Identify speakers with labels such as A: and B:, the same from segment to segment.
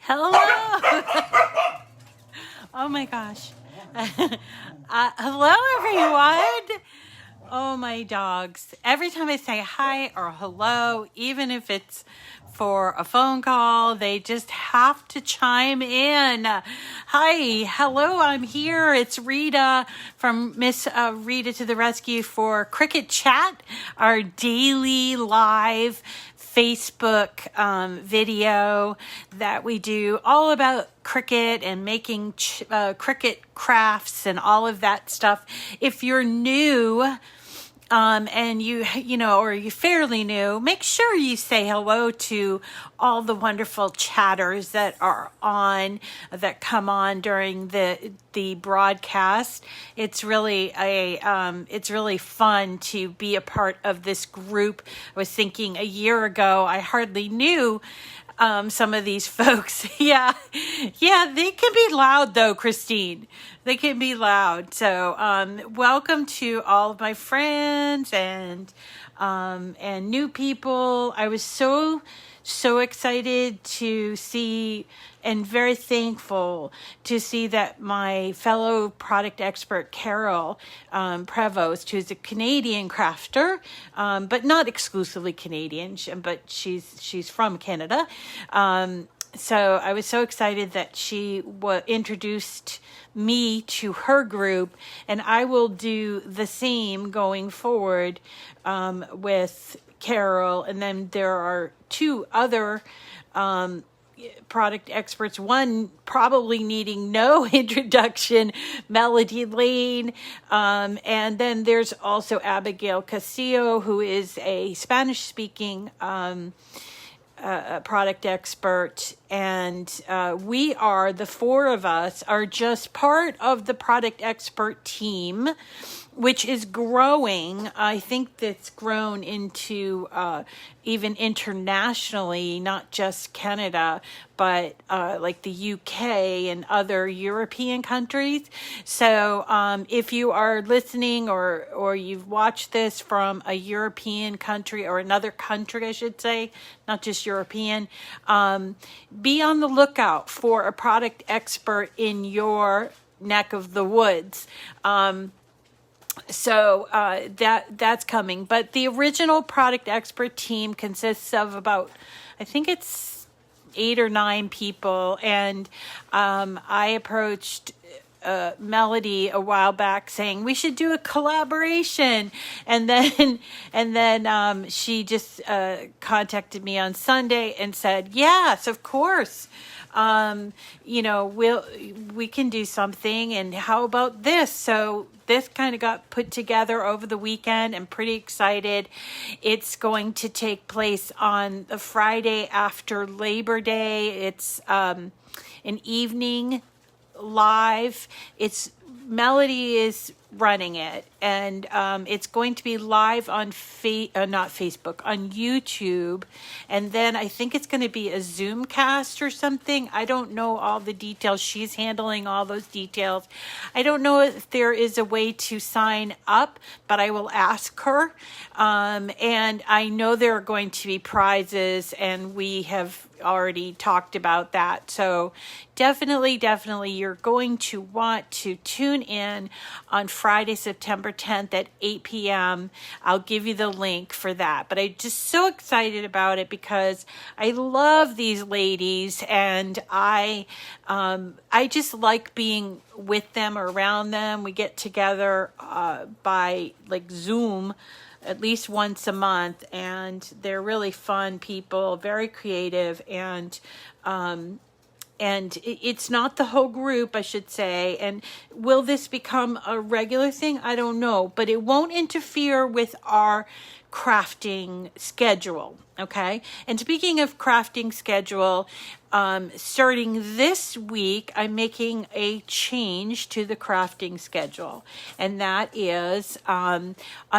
A: Hello. Oh my gosh. Hello, everyone. Oh, my dogs. Every time I say hi or hello, even if it's for a phone call, they just have to chime in. Hi, hello, I'm here. It's Rita from Miss Rita to the Rescue for Cricut Chat, our daily live Facebook video that we do all about Cricut and making Cricut crafts and all of that stuff. If you're new, and you know, or you're fairly new, make sure you say hello to all the wonderful chatters that are on, that come on during the broadcast. It's really it's really fun to be a part of this group. I was thinking a year ago, I hardly knew some of these folks. Yeah, they can be loud though, Christine. They can be loud. So welcome to all of my friends and new people. I was so excited to see and very thankful to see that my fellow product expert, Carol Prevost, who's a Canadian crafter, but not exclusively Canadian, but she's from Canada. So I was so excited that she introduced me to her group, and I will do the same going forward with Carol. And then there are two other product experts, one probably needing no introduction, Melody Lane, and then there's also Abigail Castillo, who is a Spanish-speaking product expert, and we are, the four of us are just part of the product expert team, which is growing. I think that's grown into even internationally, not just Canada, but like the UK and other European countries. So if you are listening or you've watched this from a European country or another country, I should say, not just European, be on the lookout for a product expert in your neck of the woods. So that's coming. But the original product expert team consists of about, I think it's 8 or 9 people. And I approached Melody a while back saying we should do a collaboration, and then she just contacted me on Sunday and said, yes, of course. You know, we can do something, and how about this? So this kind of got put together over the weekend. I'm pretty excited. It's going to take place on the Friday after Labor Day. It's an evening live. Melody is running it, and it's going to be live on not Facebook, on YouTube, and then I think it's going to be a Zoom cast or something. I don't know all the details. She's handling all those details. I don't know if there is a way to sign up, but I will ask her. And I know there are going to be prizes, and we have already talked about that. So definitely you're going to want to tune in on Friday, September 10th at 8 p.m. I'll give you the link for that. But I'm just so excited about it because I love these ladies, and I just like being with them or around them. We get together by like Zoom at least once a month, and they're really fun people, very creative, and it's not the whole group, I should say. And will this become a regular thing? I don't know, but it won't interfere with our crafting schedule. Okay. And speaking of crafting schedule, starting this week, I'm making a change to the crafting schedule. And that is on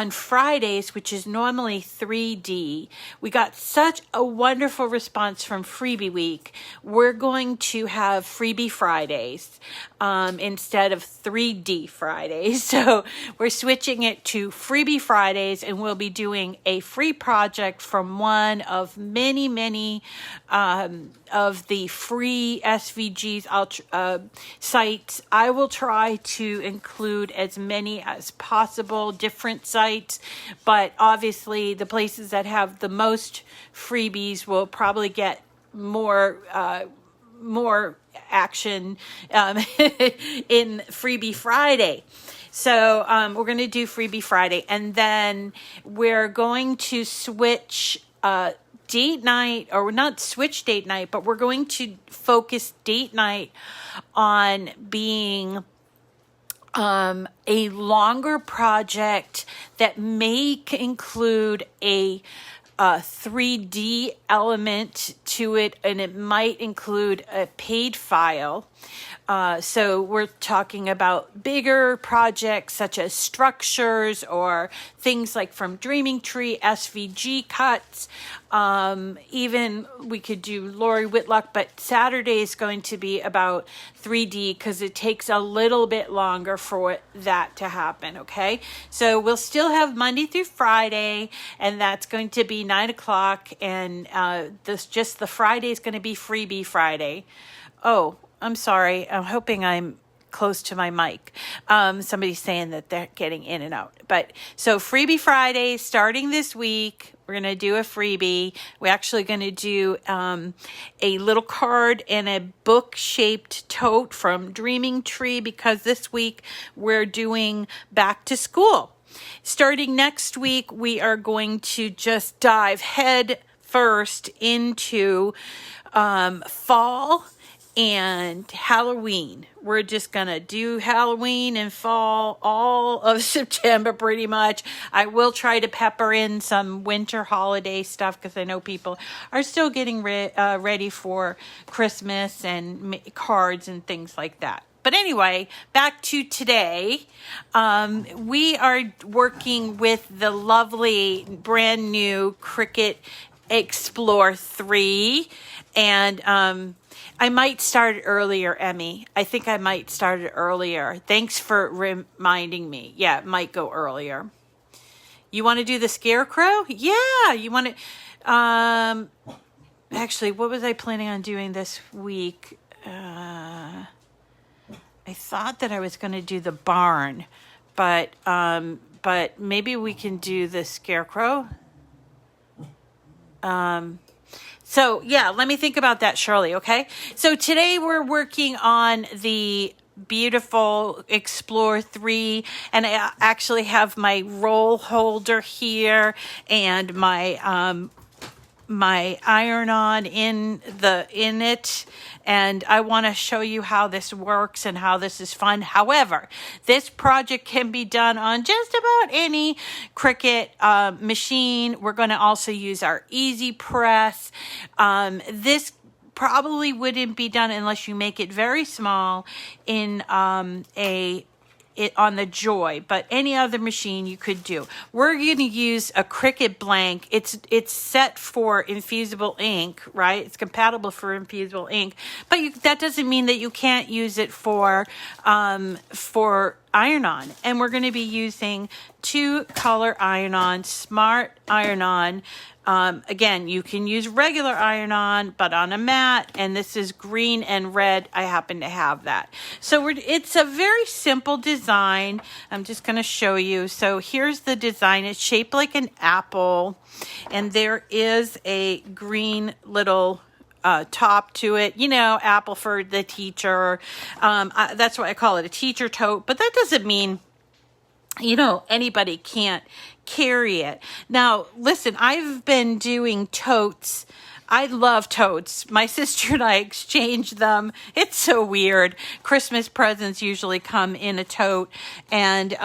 A: Fridays, which is normally 3D. We got such a wonderful response from Freebie Week. We're going to have Freebie Fridays instead of 3D Fridays. So we're switching it to Freebie Fridays, and we'll be doing a free project from one of many of the free SVGs sites. I will try to include as many as possible, different sites, but obviously the places that have the most freebies will probably get more action in Freebie Friday. So we're going to do Freebie Friday, and then we're going to switch date night, or not switch date night, but we're going to focus date night on being a longer project that may include a 3D element to it, and it might include a paid file. So we're talking about bigger projects such as structures or things like from Dreaming Tree, SVG cuts. Even we could do Lori Whitlock, but Saturday is going to be about 3D because it takes a little bit longer for that to happen. Okay, so we'll still have Monday through Friday, and that's going to be 9 o'clock, and the Friday is going to be Freebie Friday. Oh, I'm sorry. I'm hoping I'm close to my mic. Somebody's saying that they're getting in and out. But so Freebie Friday, starting this week, we're going to do a freebie. We're actually going to do a little card and a book-shaped tote from Dreaming Tree, because this week we're doing back to school. Starting next week, we are going to just dive head first into fall and Halloween. We're just going to do Halloween and fall all of September pretty much. I will try to pepper in some winter holiday stuff because I know people are still getting ready for Christmas and cards and things like that. But anyway, back to today. We are working with the lovely brand new Cricut Explore 3, and I might start earlier, Emmy. I think I might start it earlier. Thanks for reminding me. Yeah, it might go earlier. You want to do the scarecrow? Yeah, you want to... actually, what was I planning on doing this week? I thought that I was going to do the barn, but maybe we can do the scarecrow. So yeah, let me think about that, Shirley, okay? So today we're working on the beautiful Explore 3, and I actually have my roll holder here and my my iron-on in it, and I want to show you how this works and how this is fun. However, this project can be done on just about any Cricut machine. We're going to also use our Easy Press. This probably wouldn't be done unless you make it very small in on the Joy, but any other machine you could do. We're going to use a Cricut blank. It's set for infusible ink, right? It's compatible for infusible ink, but that doesn't mean that you can't use it for iron-on. And we're going to be using 2-color iron-on, smart iron-on. Again, you can use regular iron-on, but on a mat, and this is green and red. I happen to have that. So it's a very simple design. I'm just going to show you. So here's the design. It's shaped like an apple, and there is a green little top to it, apple for the teacher. That's why I call it a teacher tote, but that doesn't mean anybody can't carry it. Now, listen, I've been doing totes. I love totes. My sister and I exchange them. It's so weird. Christmas presents usually come in a tote, and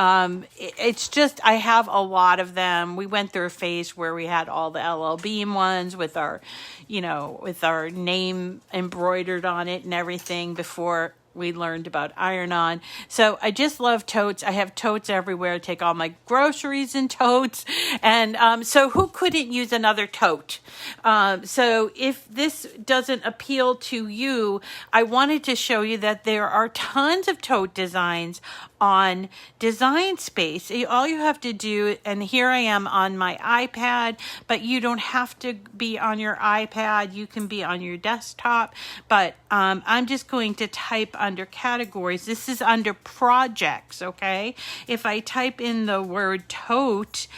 A: it's just, I have a lot of them. We went through a phase where we had all the LL Bean ones with our, with our name embroidered on it and everything before we learned about iron-on. So I just love totes. I have totes everywhere. I take all my groceries in totes. And so who couldn't use another tote? So if this doesn't appeal to you, I wanted to show you that there are tons of tote designs on Design Space. All you have to do, and here I am on my iPad, but you don't have to be on your iPad. You can be on your desktop, but I'm just going to type under categories. This is under projects, okay? If I type in the word tote,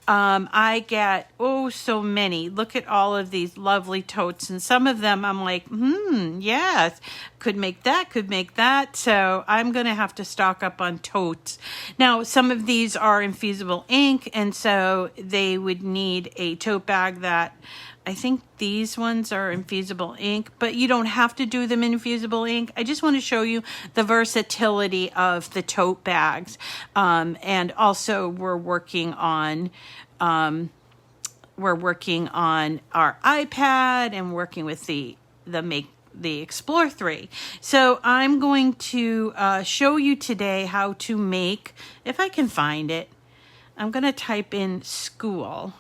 A: I get, oh, so many. Look at all of these lovely totes, and some of them I'm like, yes, could make that. So I'm going to have to stock up on totes. Now, some of these are infusible ink, and so they would need a tote bag that, I think these ones are infusible ink, but you don't have to do them in infusible ink. I just want to show you the versatility of the tote bags. And also we're working on our iPad and working with the Explore 3. So I'm going to show you today how to make, if I can find it, I'm going to type in school.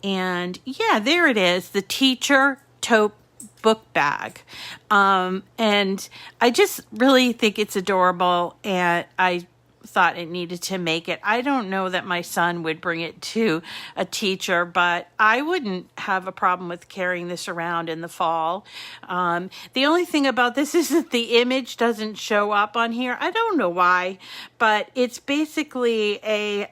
A: And yeah, there it is, the teacher tote book bag. And I just really think it's adorable, and I thought it needed to make it. I don't know that my son would bring it to a teacher, but I wouldn't have a problem with carrying this around in the fall. The only thing about this is that the image doesn't show up on here. I don't know why, but it's basically a...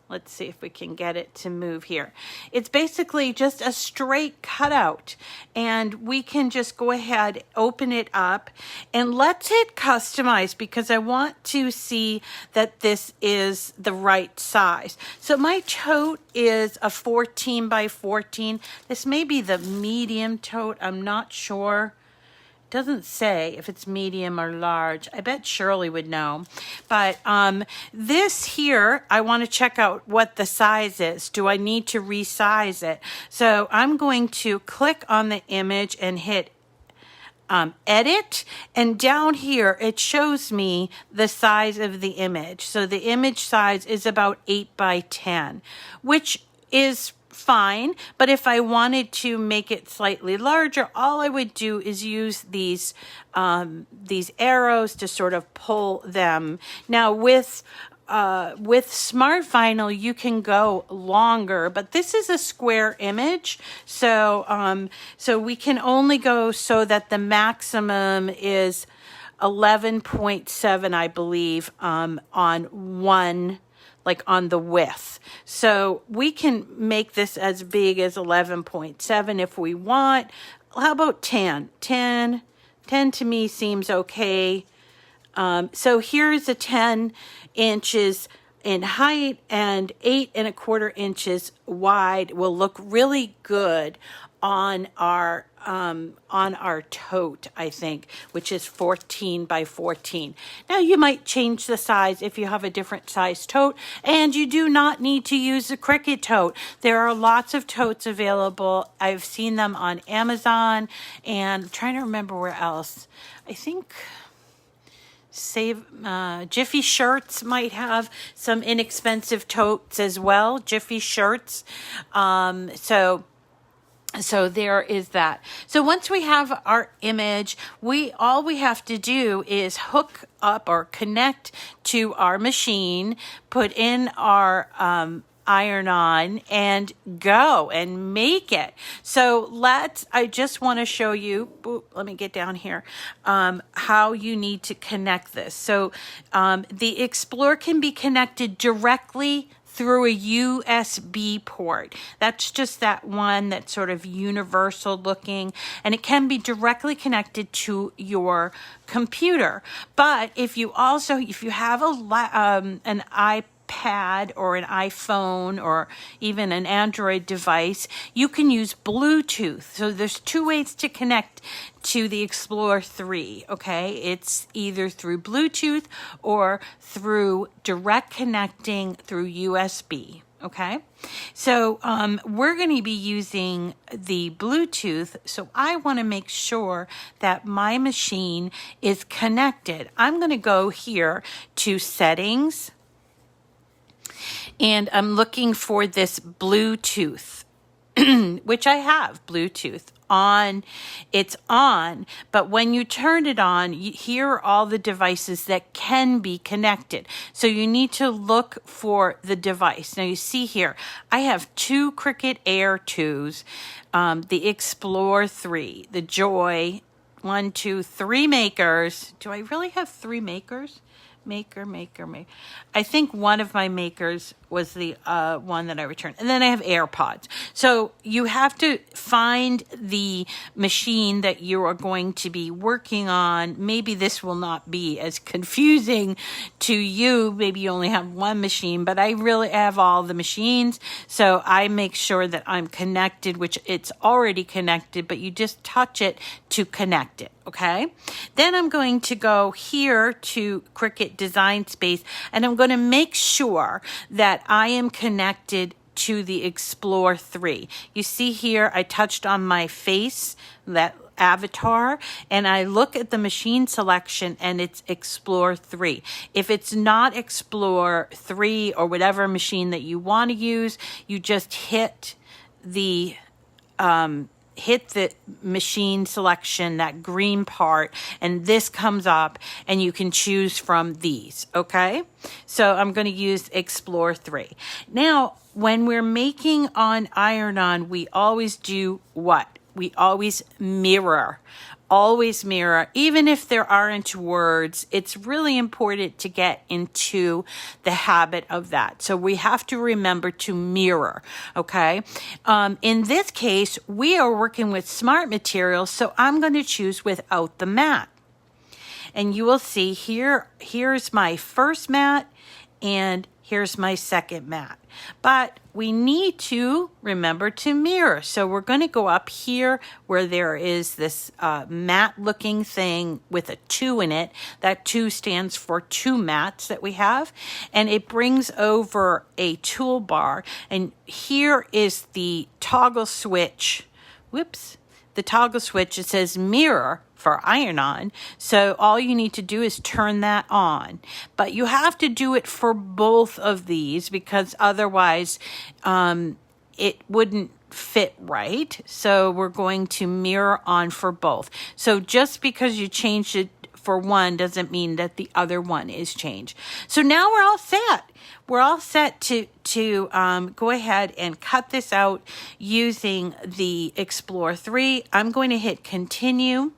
A: let's see if we can get it to move here. It's basically just a straight cutout, and we can just go ahead, open it up, and let's hit customize because I want to see that this is the right size. So my tote is a 14 by 14. This may be the medium tote. I'm not sure. Doesn't say if it's medium or large. I bet Shirley would know. But this here, I want to check out what the size is. Do I need to resize it? So I'm going to click on the image and hit edit, and down here it shows me the size of the image. So the image size is about 8 by 10, which is fine, but if I wanted to make it slightly larger, all I would do is use these arrows to sort of pull them. Now with Smart Vinyl, you can go longer, but this is a square image, so so we can only go so that the maximum is 11.7, I believe, on one, like on the width. So we can make this as big as 11.7 if we want. How about 10? 10 to me seems okay. So here's a 10 inches in height and 8 1/4 inches wide. Will look really good on our tote, I think, which is 14 by 14. Now you might change the size if you have a different size tote, and you do not need to use the Cricut tote. There are lots of totes available. I've seen them on Amazon, and I'm trying to remember where else. I think Jiffy Shirts might have some inexpensive totes as well. Jiffy Shirts. So there is that. So once we have our image, all we have to do is hook up or connect to our machine, put in our iron-on, and go and make it. So I just want to show you, let me get down here, how you need to connect this. So the Explore can be connected directly through a USB port. That's just that one that's sort of universal looking, and it can be directly connected to your computer. But if you have an iPad or an iPhone or even an Android device, you can use Bluetooth. So there's two ways to connect to the Explore 3, okay? It's either through Bluetooth or through direct connecting through USB. Okay, so we're going to be using the Bluetooth, so I want to make sure that my machine is connected. I'm going to go here to settings, and I'm looking for this Bluetooth, which I have Bluetooth on. It's on, but when you turn it on, here are all the devices that can be connected. So you need to look for the device. Now you see here, I have 2 Cricut Air 2s, the Explore 3, the Joy, 1, 2, 3 makers. Do I really have 3 makers? Maker. I think one of my makers was the one that I returned. And then I have AirPods. So you have to find the machine that you are going to be working on. Maybe this will not be as confusing to you. Maybe you only have one machine, but I really have all the machines. So I make sure that I'm connected, which it's already connected, but you just touch it to connect it. Okay, then I'm going to go here to Cricut Design Space, and I'm going to make sure that I am connected to the Explore 3. You see here, I touched on my face, that avatar, and I look at the machine selection and it's Explore 3. If it's not Explore 3 or whatever machine that you want to use, you just hit the machine selection, that green part, and this comes up and you can choose from these. Okay, so I'm going to use Explore 3. Now when we're making on iron-on, we always do what? We always mirror. Always mirror. Even if there aren't words, it's really important to get into the habit of that. So we have to remember to mirror, okay? In this case, we are working with smart materials, so I'm going to choose without the mat. And you will see here's my first mat, and here's my second mat. But we need to remember to mirror. So we're going to go up here where there is this mat looking thing with a 2 in it. That 2 stands for 2 mats that we have. And it brings over a toolbar. And here is the toggle switch. Whoops. The toggle switch, it says mirror for iron-on. So all you need to do is turn that on. But you have to do it for both of these because otherwise it wouldn't fit right. So we're going to mirror on for both. So just because you changed it for one doesn't mean that the other one is changed. So now we're all set. We're all set to go ahead and cut this out using the Explore 3. I'm going to hit continue,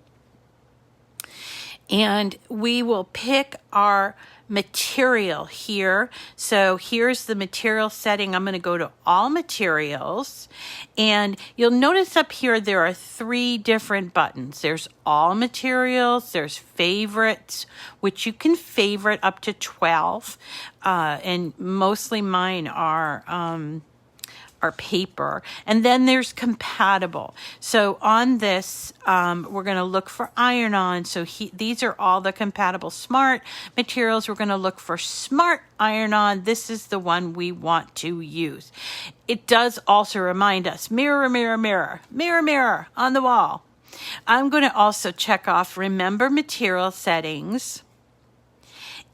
A: and we will pick our material here. So here's the material setting. I'm going to go to all materials, and you'll notice up here there are 3 different buttons. There's all materials, there's favorites, which you can favorite up to 12, and mostly mine are paper. And then there's compatible. So on this, we're going to look for iron-on. So these are all the compatible smart materials. We're going to look for smart iron-on. This is the one we want to use. It does also remind us, mirror, mirror, mirror, mirror, mirror on the wall. I'm going to also check off remember material settings.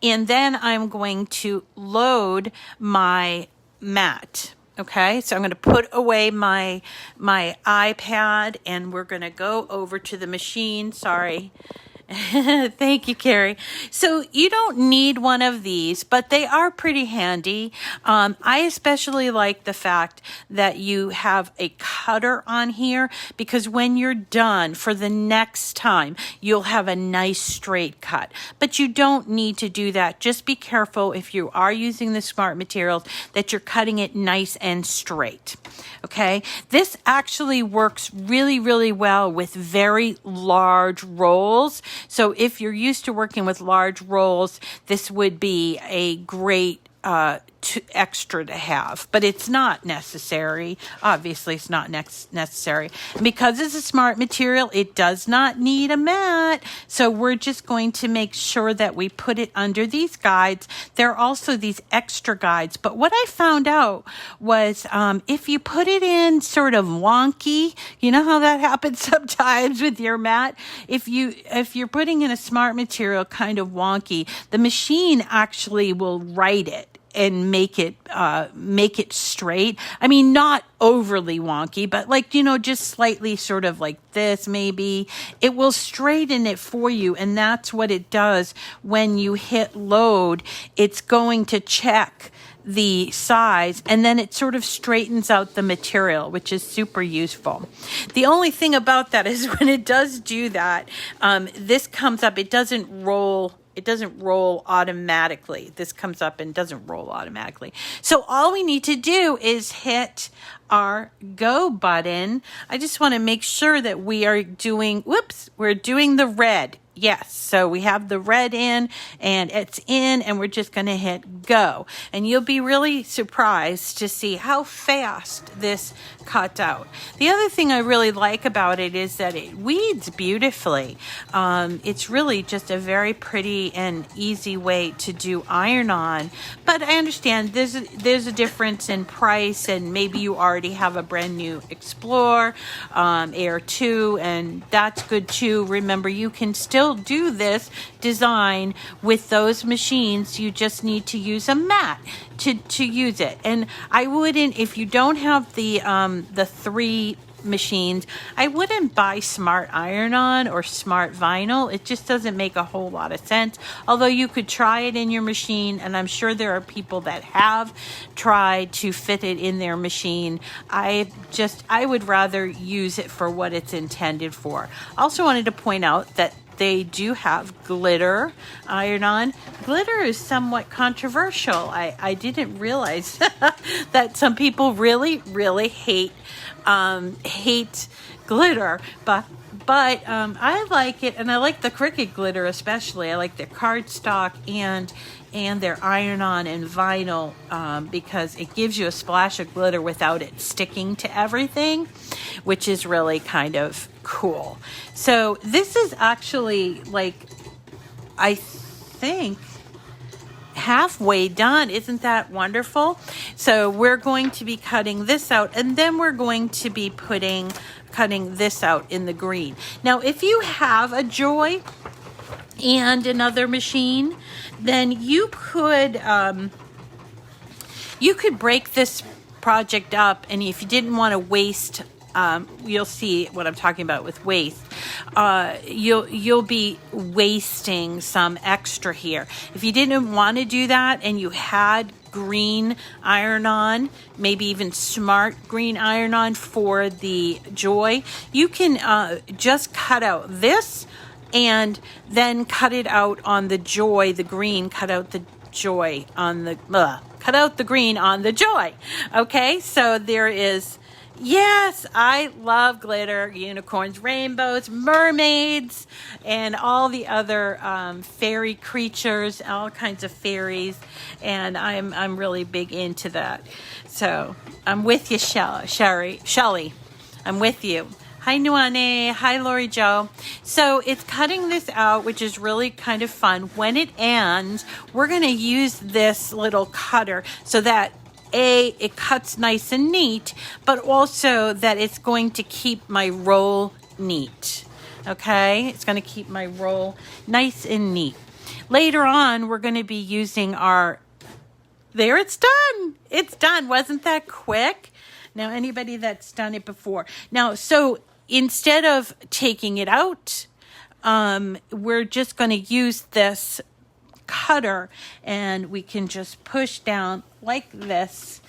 A: And then I'm going to load my mat. Okay, so I'm going to put away my iPad, and we're going to go over to the machine. Sorry. Thank you, Carrie. So you don't need one of these, but they are pretty handy. I especially like the fact that you have a cutter on here, because when you're done for the next time, you'll have a nice straight cut. But you don't need to do that. Just be careful if you are using the smart materials that you're cutting it nice and straight. Okay, this actually works really, really well with very large rolls. So if you're used to working with large rolls, this would be a great extra to have, but it's not necessary. Obviously, it's not necessary. And because it's a smart material, it does not need a mat. So we're just going to make sure that we put it under these guides. There are also these extra guides, but what I found out was if you put it in sort of wonky, you know how that happens sometimes with your mat? If you're putting in a smart material kind of wonky, the machine actually will write it and make it straight. I mean, not overly wonky, but like, just slightly sort of like this maybe. It will straighten it for you, and that's what it does when you hit load. It's going to check the size, and then it sort of straightens out the material, which is super useful. The only thing about that is when it does do that, this comes up, it doesn't roll automatically. This comes up and doesn't roll automatically. So all we need to do is hit our go button. I just want to make sure that we are doing, we're doing the red. Yes, so we have the red in, and it's in, and we're just going to hit go. And you'll be really surprised to see how fast this cuts out. The other thing I really like about it is that it weeds beautifully. It's really just a very pretty and easy way to do iron-on. But I understand there's a difference in price, and maybe you already have a brand new Explorer Air 2, and that's good too. Remember, you can still do this design with those machines. You just need to use a mat to use it. And I wouldn't, if you don't have the 3 machines, I wouldn't buy smart iron-on or smart vinyl. It just doesn't make a whole lot of sense. Although you could try it in your machine, and I'm sure there are people that have tried to fit it in their machine. I would rather use it for what it's intended for. Also wanted to point out that they do have glitter iron-on. Glitter is somewhat controversial. I didn't realize that some people really, really hate glitter, but I like it, and I like the Cricut glitter especially. I like their cardstock and their iron-on and vinyl because it gives you a splash of glitter without it sticking to everything, which is really kind of cool. So this is actually, like, I think halfway done. Isn't that wonderful? So we're going to be cutting this out, and then we're going to be cutting this out in the green. Now, if you have a Joy and another machine, then you could break this project up, and if you didn't want to waste, you'll see what I'm talking about with waste. You'll be wasting some extra here. If you didn't want to do that and you had green iron-on, maybe even smart green iron-on for the Joy, you can just cut out this and then cut it out on the Joy, the green, cut out the Joy on the, cut out the green on the Joy. Okay, so there is, yes, I love glitter, unicorns, rainbows, mermaids, and all the other fairy creatures, all kinds of fairies, and I'm really big into that. So I'm with you, Shelly. I'm with you. Hi, Nuane. Hi, Lori Jo. So it's cutting this out, which is really kind of fun. When it ends, we're going to use this little cutter so that it cuts nice and neat, but also that it's going to keep my roll neat. Okay? It's going to keep my roll nice and neat. Later on, we're going to be using our... There, it's done. It's done. Wasn't that quick? Now, anybody that's done it before. Now, so instead of taking it out, we're just going to use this cutter, and we can just push down like this,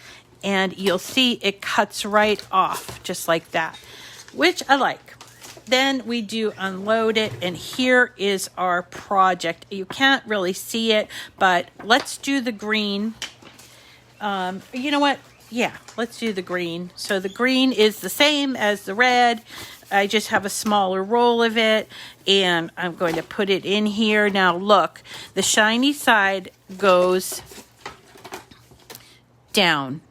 A: and you'll see it cuts right off just like that, which I like. Then we do unload it, and here is our project. You can't really see it, but let's do the green. You know what? Yeah, let's do the green. So the green is the same as the red. I just have a smaller roll of it, and I'm going to put it in here. Now look, the shiny side goes down.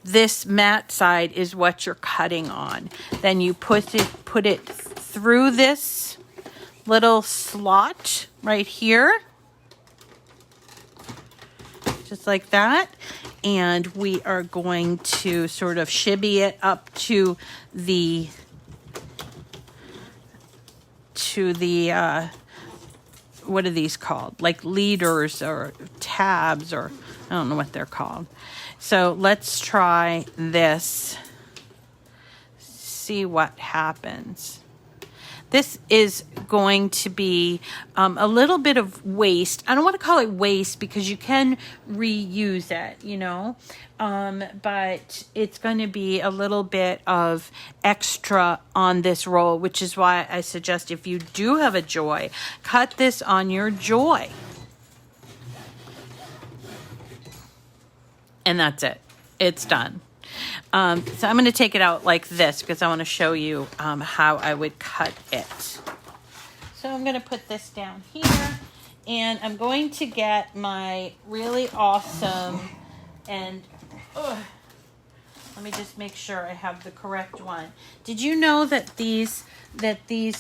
A: This matte side is what you're cutting on. Then you put it through this little slot right here, just like that. And we are going to sort of shibby it up to the what are these called? Like leaders or tabs, or I don't know what they're called. So let's try this. See what happens. This is going to be a little bit of waste. I don't want to call it waste because you can reuse it, you know, but it's going to be a little bit of extra on this roll, which is why I suggest if you do have a Joy, cut this on your Joy. And that's it. It's done. So I'm going to take it out like this because I want to show you how I would cut it. So I'm going to put this down here, and I'm going to get my really awesome, and let me just make sure I have the correct one. Did you know that these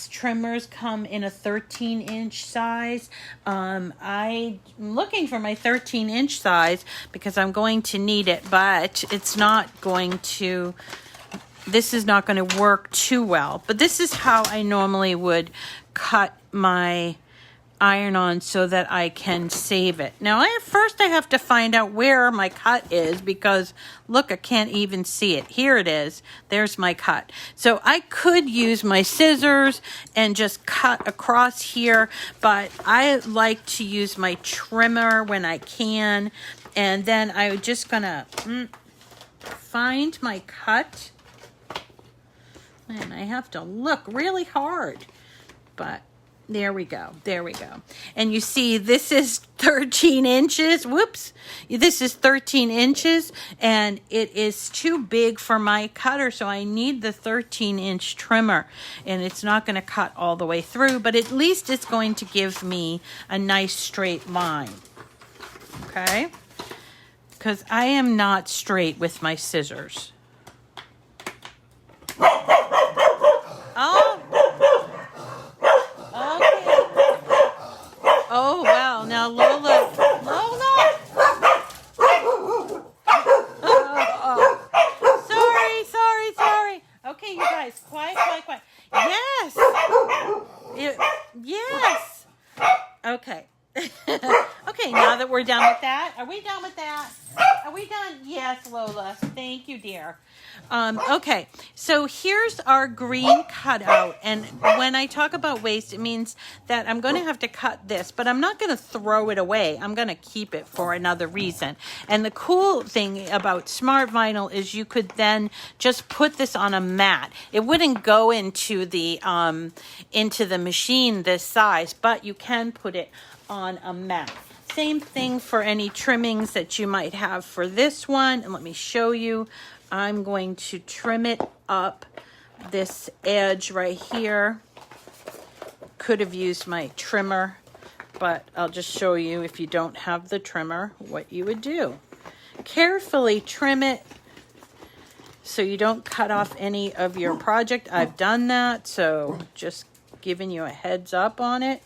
A: trimmers come in a 13-inch size? I'm looking for my 13-inch size because I'm going to need it, but it's not going to, this is not going to work too well. But this is how I normally would cut my iron-on so that I can save it. Now, first I have to find out where my cut is because, look, I can't even see it. Here it is. There's my cut. So I could use my scissors and just cut across here, but I like to use my trimmer when I can. And then I'm just going to find my cut. And I have to look really hard, but there we go. There we go. And you see, this is 13 inches. Whoops. This is 13 inches, and it is too big for my cutter, so I need the 13-inch trimmer. And it's not going to cut all the way through, but at least it's going to give me a nice straight line. Okay? Because I am not straight with my scissors. Oh! Oh, wow. Now, Lola. Sorry. Okay, you guys. Quiet. Yes. Yes. Okay. Okay, now that we're done with that. Are we done with that? Are we done? Yes, Lola. Thank you, dear. Okay, so here's our green cutout, and when I talk about waste, it means that I'm going to have to cut this, but I'm not going to throw it away. I'm going to keep it for another reason. And the cool thing about Smart Vinyl is you could then just put this on a mat. It wouldn't go into the machine this size, but you can put it on a mat. Same thing for any trimmings that you might have for this one. And let me show you. I'm going to trim it up this edge right here. Could have used my trimmer, but I'll just show you if you don't have the trimmer what you would do. Carefully trim it so you don't cut off any of your project. I've done that, so just giving you a heads up on it.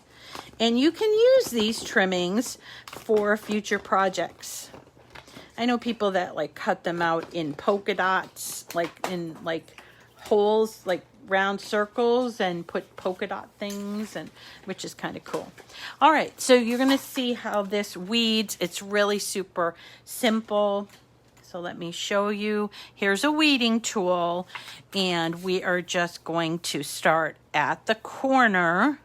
A: And you can use these trimmings for future projects. I know people that like cut them out in polka dots, like in like holes, like round circles, and put polka dot things, and which is kind of cool. All right, so you're going to see how this weeds. It's really super simple. So let me show you. Here's a weeding tool, and we are just going to start at the corner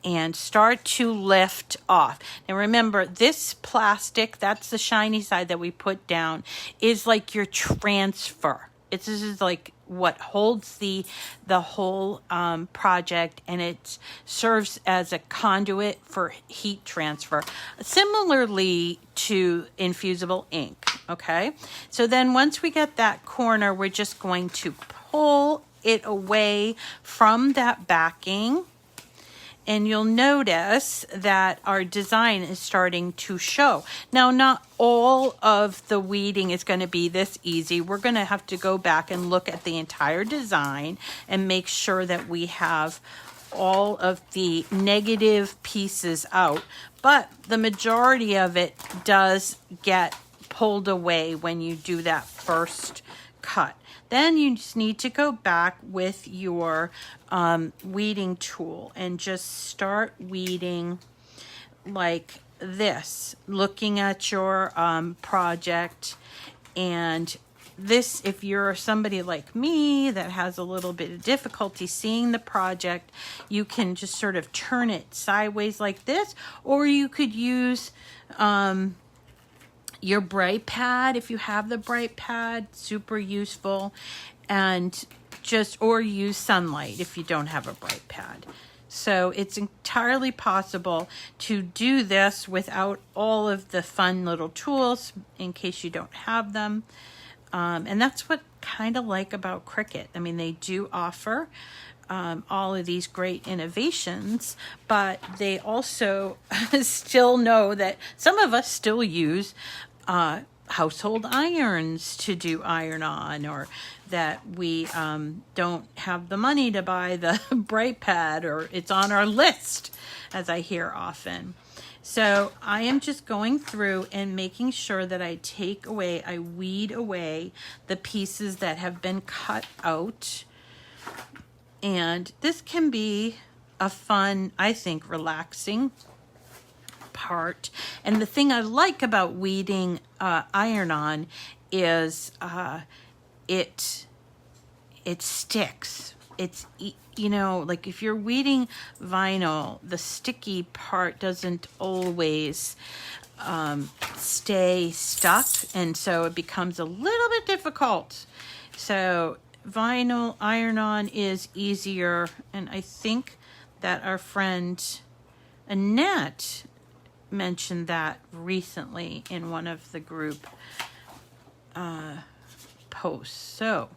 A: and start to lift off. Now remember, this plastic, that's the shiny side that we put down, is like your transfer. This is like what holds the whole project, and it serves as a conduit for heat transfer, similarly to infusible ink. Okay, so then once we get that corner, we're just going to pull it away from that backing. and you'll notice that our design is starting to show. Now, not all of the weeding is going to be this easy. We're going to have to go back and look at the entire design and make sure that we have all of the negative pieces out. But the majority of it does get pulled away when you do that first cut. Then you just need to go back with your weeding tool and just start weeding like this, looking at your project. And this, if you're somebody like me that has a little bit of difficulty seeing the project, you can just sort of turn it sideways like this, or you could use your bright pad if you have the bright pad, super useful, and just, or use sunlight if you don't have a bright pad. So it's entirely possible to do this without all of the fun little tools in case you don't have them. And that's what kind of like about Cricut. I mean, they do offer all of these great innovations, but they also still know that some of us still use household irons to do iron on, or that we don't have the money to buy the bright pad, or it's on our list, as I hear often. So I am just going through and making sure that I take away, I weed away the pieces that have been cut out. And this can be a fun, I think, relaxing part. And the thing I like about weeding iron-on is it sticks. It's, you know, like if you're weeding vinyl, the sticky part doesn't always stay stuck, and so it becomes a little bit difficult. So vinyl iron-on is easier, and I think that our friend Annette mentioned that recently in one of the group posts. So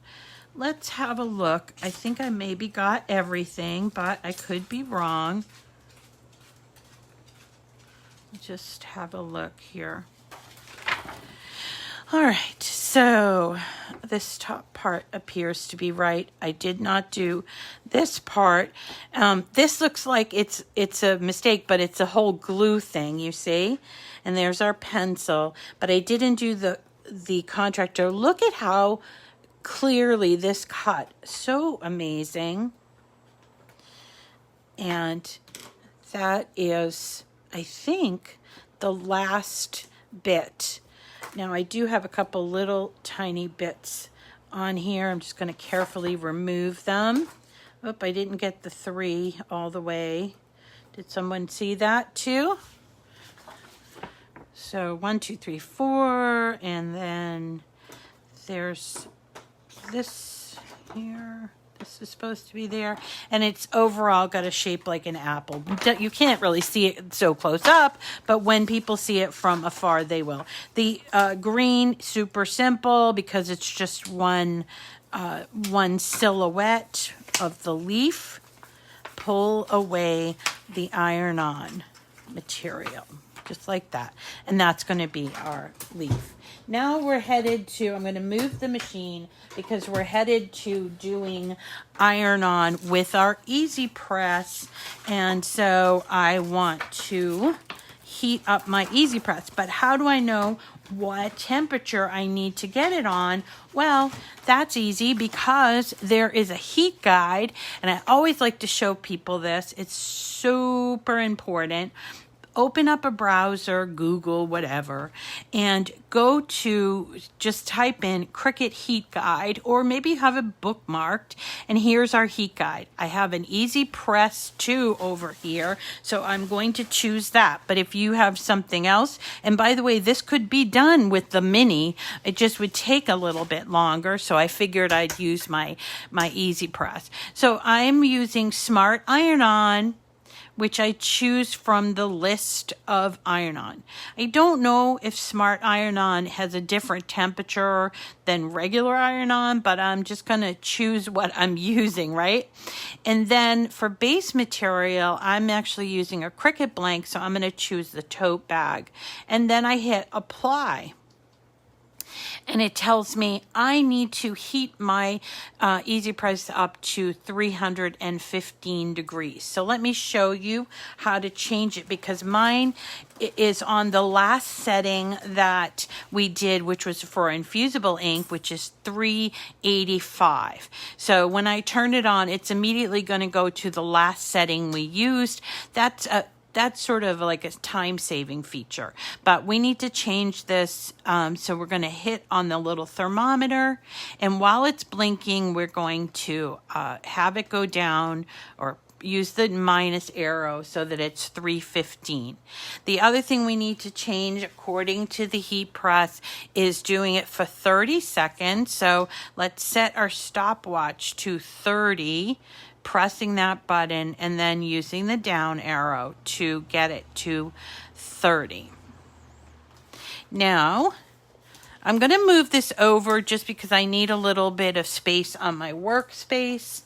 A: let's have a look. I think I maybe got everything, but I could be wrong. Just have a look here. All right, so this top part appears to be right. I did not do this part. This looks like it's a mistake, but it's a whole glue thing, you see? And there's our pencil, but I didn't do the contractor. Look at how clearly this cut. So amazing. And that is, I think, the last bit. Now I do have a couple little tiny bits on here. I'm just going to carefully remove them. Oop, I didn't get the 3 all the way. Did someone see that too? So 1, 2, 3, 4, and then there's this here. This is supposed to be there, and it's overall got a shape like an apple. You can't really see it so close up, but when people see it from afar, they will. The green, super simple because it's just one silhouette of the leaf. Pull away the iron-on material, just like that, and that's going to be our leaf. Now we're headed to, I'm going to move the machine because we're headed to doing iron-on with our Easy Press. And so I want to heat up my Easy Press. But how do I know what temperature I need to get it on? Well, that's easy because there is a heat guide. And I always like to show people this. It's super important. Open up a browser, Google, whatever, and go to, just type in Cricut Heat Guide, or maybe have it bookmarked, and here's our heat guide. I have an Easy Press 2 over here, so I'm going to choose that. But if you have something else, and by the way, this could be done with the Mini, it just would take a little bit longer, so I figured I'd use my Easy Press. So I'm using Smart Iron-On, which I choose from the list of iron-on. I don't know if Smart Iron-On has a different temperature than regular iron-on, but I'm just gonna choose what I'm using, right? And then for base material, I'm actually using a Cricut blank, so I'm going to choose the tote bag. And then I hit apply. And it tells me I need to heat my Easy Press up to 315 degrees. So let me show you how to change it, because mine is on the last setting that we did, which was for infusible ink, which is 385. So when I turn it on, it's immediately going to go to the last setting we used. That's sort of like a time-saving feature, but we need to change this. So we're going to hit on the little thermometer, and while it's blinking, we're going to have it go down, or use the minus arrow so that it's 315. The other thing we need to change according to the heat press is doing it for 30 seconds. So let's set our stopwatch to 30. Pressing that button and then using the down arrow to get it to 30. Now, I'm going to move this over just because I need a little bit of space on my workspace.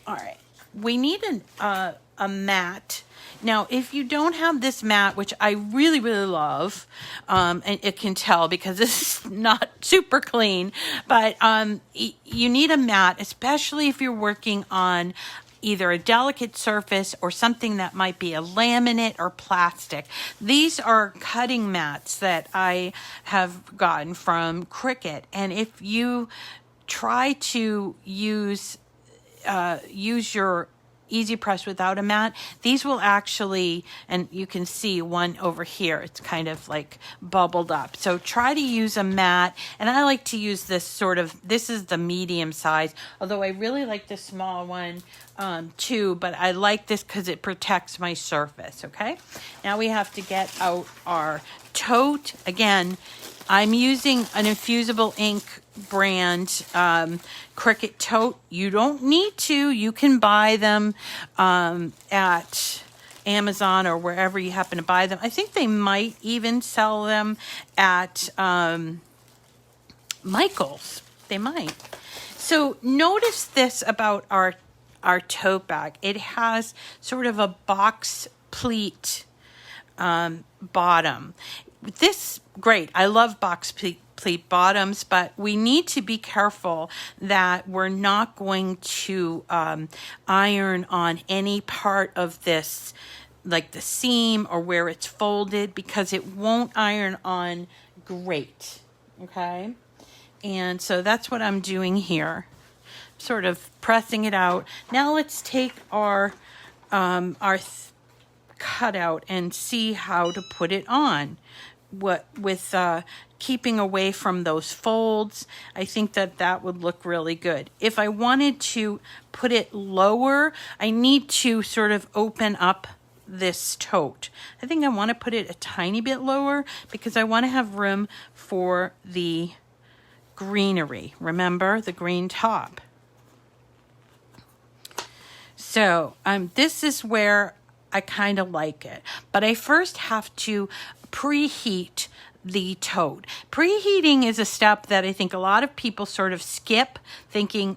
A: All right, we need a mat. Now, if you don't have this mat, which I really, really love, and it can tell because this is not super clean, but you need a mat, especially if you're working on either a delicate surface or something that might be a laminate or plastic. These are cutting mats that I have gotten from Cricut, and if you try to use your Easy Press without a mat, these will actually, and you can see one over here, it's kind of like bubbled up. So try to use a mat, and I like to use this this is the medium size, although I really like the small one too, but I like this because it protects my surface, okay? Now we have to get out our tote. Again, I'm using an infusible ink brand, Cricut Tote. You don't need to. You can buy them at Amazon or wherever you happen to buy them. I think they might even sell them at Michael's. They might. So notice this about our tote bag. It has sort of a box pleat bottom. Great. I love box pleat bottoms, but we need to be careful that we're not going to iron on any part of this, like the seam or where it's folded, because it won't iron on great. Okay. And so that's what I'm doing here. Sort of pressing it out. Now let's take our cutout and see how to put it on. With keeping away from those folds, I think that would look really good. If I wanted to put it lower, I need to sort of open up this tote. I think I want to put it a tiny bit lower because I want to have room for the greenery. Remember, the green top. So this is where I kind of like it, but I first have to preheat the tote. Preheating is a step that I think a lot of people sort of skip, thinking,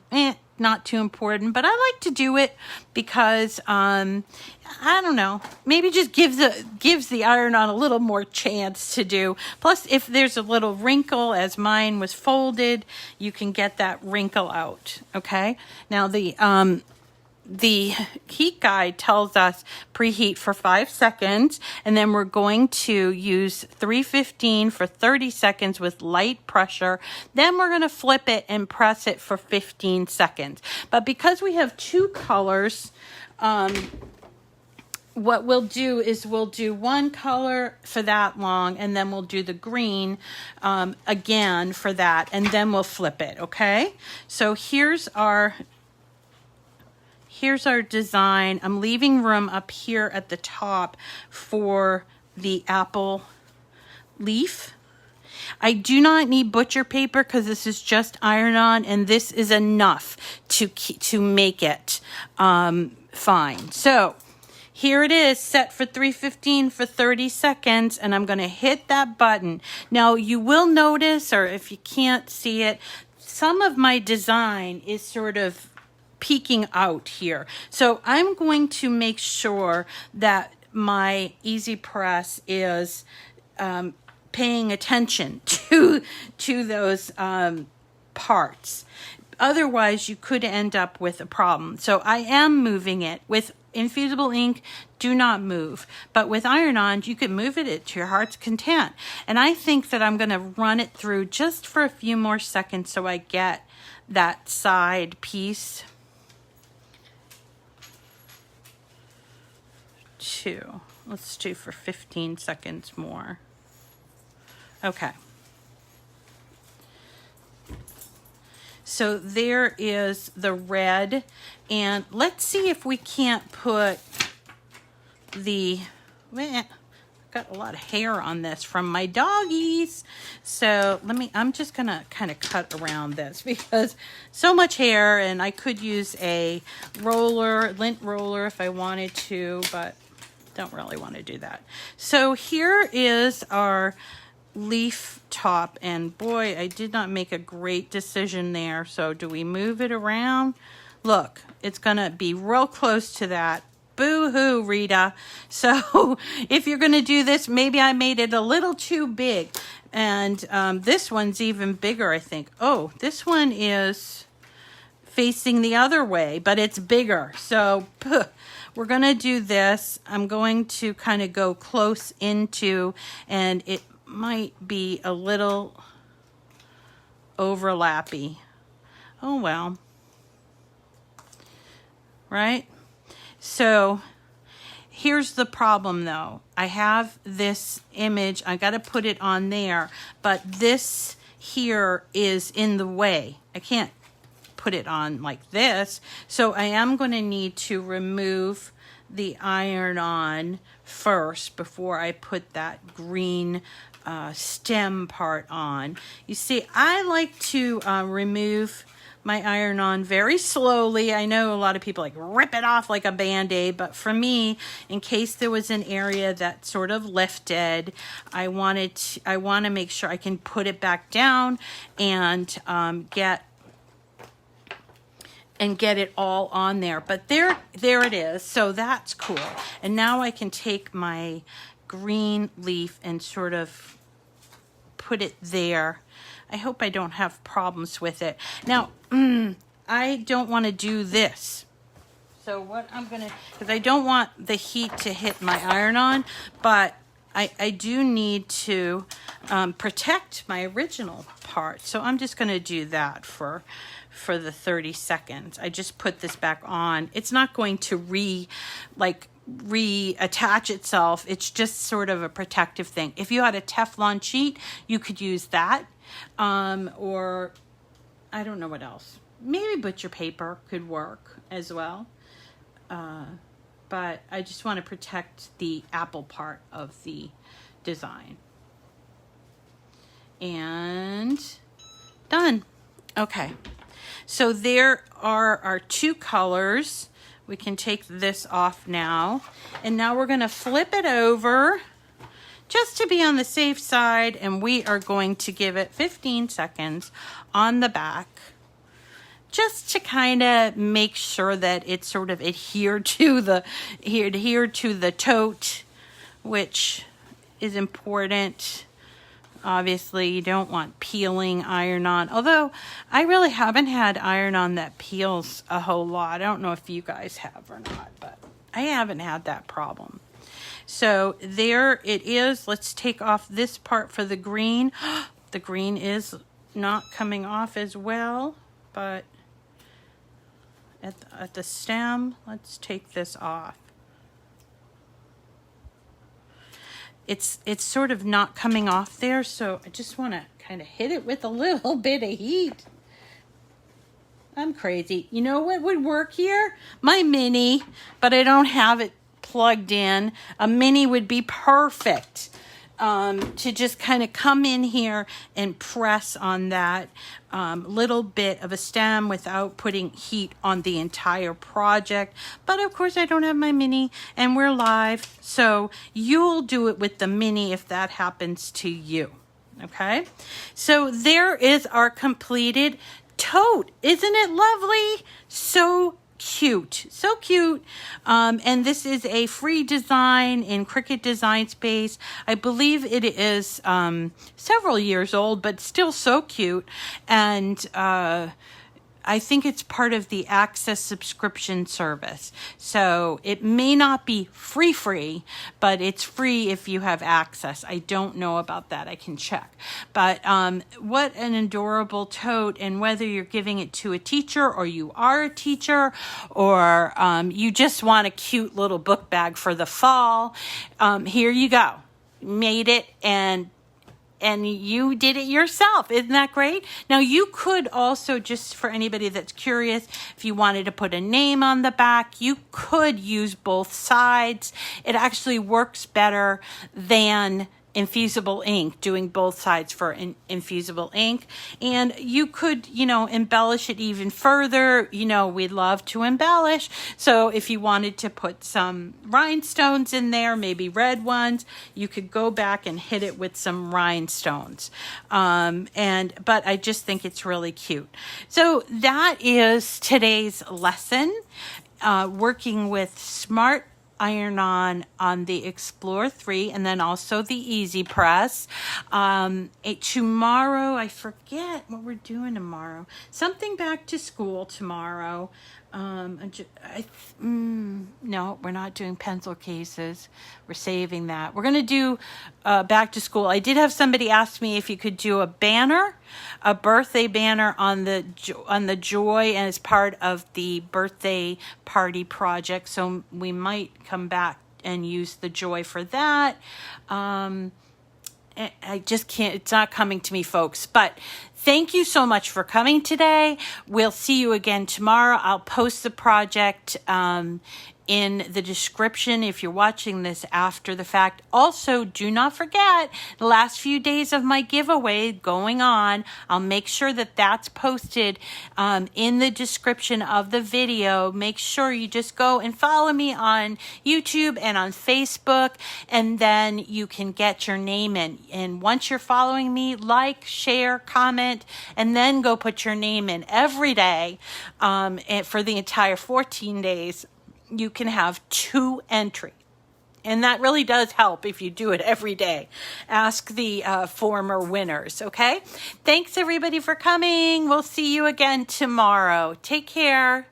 A: not too important, but I like to do it because, I don't know, maybe just gives the iron-on a little more chance to do. Plus, if there's a little wrinkle, as mine was folded, you can get that wrinkle out, okay? Now, the heat guide tells us preheat for 5 seconds, and then we're going to use 315 for 30 seconds with light pressure. Then we're going to flip it and press it for 15 seconds. But because we have two colors, what we'll do is we'll do one color for that long, and then we'll do the green again for that, and then we'll flip it, okay? So here's our design. I'm leaving room up here at the top for the apple leaf. I do not need butcher paper because this is just iron-on, and this is enough to make it fine. So here it is, set for 315 for 30 seconds, and I'm going to hit that button. Now, you will notice, or if you can't see it, some of my design is sort of peeking out here. So I'm going to make sure that my Easy Press is paying attention to those parts. Otherwise, you could end up with a problem. So I am moving it. With infusible ink, do not move. But with iron-on, you can move it to your heart's content. And I think that I'm going to run it through just for a few more seconds so I get that side piece. 2. Let's do for 15 seconds more. Okay. So there is the red, and let's see if we can't put the, got a lot of hair on this from my doggies. So I'm just gonna kind of cut around this because so much hair, and I could use a roller, lint roller if I wanted to, but don't really want to do that. So here is our leaf top, and boy, I did not make a great decision there. So do we move it around? Look, it's gonna be real close to that. Boo-hoo, Rita. So if you're gonna do this, maybe I made it a little too big, and this one's even bigger, I think. Oh, this one is facing the other way, but it's bigger. So we're gonna do this. I'm going to kind of go close into, and it might be a little overlappy. Oh well. Right? So here's the problem though. I have this image, I got to put it on there, but this here is in the way. I can't put it on like this. So I am going to need to remove the iron-on first before I put that green stem part on. You see, I like to remove my iron-on very slowly. I know a lot of people like rip it off like a band-aid, but for me, in case there was an area that sort of lifted, I want to make sure I can put it back down and get it all on there. But there it is. So that's cool. And now I can take my green leaf and sort of put it there. I hope I don't have problems with it. Now, I don't want to do this. So what I'm going to, because I don't want the heat to hit my iron-on, but I do need to protect my original part. So I'm just going to do that for the 30 seconds. I just put this back on. It's not going to reattach itself. It's just sort of a protective thing. If you had a Teflon sheet, you could use that. Or I don't know what else. Maybe butcher paper could work as well. But I just want to protect the apple part of the design. And done. Okay. So there are our two colors. We can take this off now. And now we're going to flip it over just to be on the safe side. And we are going to give it 15 seconds on the back, just to kind of make sure that it's sort of adhered to the tote, which is important. Obviously, you don't want peeling iron-on, although I really haven't had iron-on that peels a whole lot. I don't know if you guys have or not, but I haven't had that problem. So there it is. Let's take off this part for the green. The green is not coming off as well, but at the stem, let's take this off. It's sort of not coming off there, so I just want to kind of hit it with a little bit of heat. I'm crazy. You know what would work here? My mini, but I don't have it plugged in. A mini would be perfect to just kind of come in here and press on that little bit of a stem without putting heat on the entire project. But of course I don't have my mini and we're live, so you'll do it with the mini if that happens to you. Okay, so there is our completed tote. Isn't it lovely? So cute. So cute. And this is a free design in Cricut Design Space. I believe it is several years old, but still so cute. And I think it's part of the Access subscription service. So it may not be free, but it's free if you have access. I don't know about that. I can check. But what an adorable tote. And whether you're giving it to a teacher or you are a teacher or you just want a cute little book bag for the fall, here you go. Made it and you did it yourself. Isn't that great? Now you could also, just for anybody that's curious, if you wanted to put a name on the back, you could use both sides. It actually works better than infusible ink, doing both sides for infusible ink. And you could, embellish it even further. We love to embellish. So if you wanted to put some rhinestones in there, maybe red ones, you could go back and hit it with some rhinestones. But I just think it's really cute. So that is today's lesson, working with Smart Iron-On the Explore 3, and then also the Easy Press. Tomorrow, I forget what we're doing tomorrow. Something back to school tomorrow. No, we're not doing pencil cases. We're saving that. We're going to do back to school. I did have somebody ask me if you could do a birthday banner on the Joy, and as part of the birthday party project. So we might come back and use the Joy for that. I just can't, it's not coming to me, folks. But thank you so much for coming today. We'll see you again tomorrow. I'll post the project in the description if you're watching this after the fact. Also, do not forget the last few days of my giveaway going on. I'll make sure that that's posted in the description of the video. Make sure you just go and follow me on YouTube and on Facebook, and then you can get your name in. And once you're following me, like, share, comment, and then go put your name in every day for the entire 14 days. You can have 2 entries. And that really does help if you do it every day. Ask the former winners, okay? Thanks, everybody, for coming. We'll see you again tomorrow. Take care.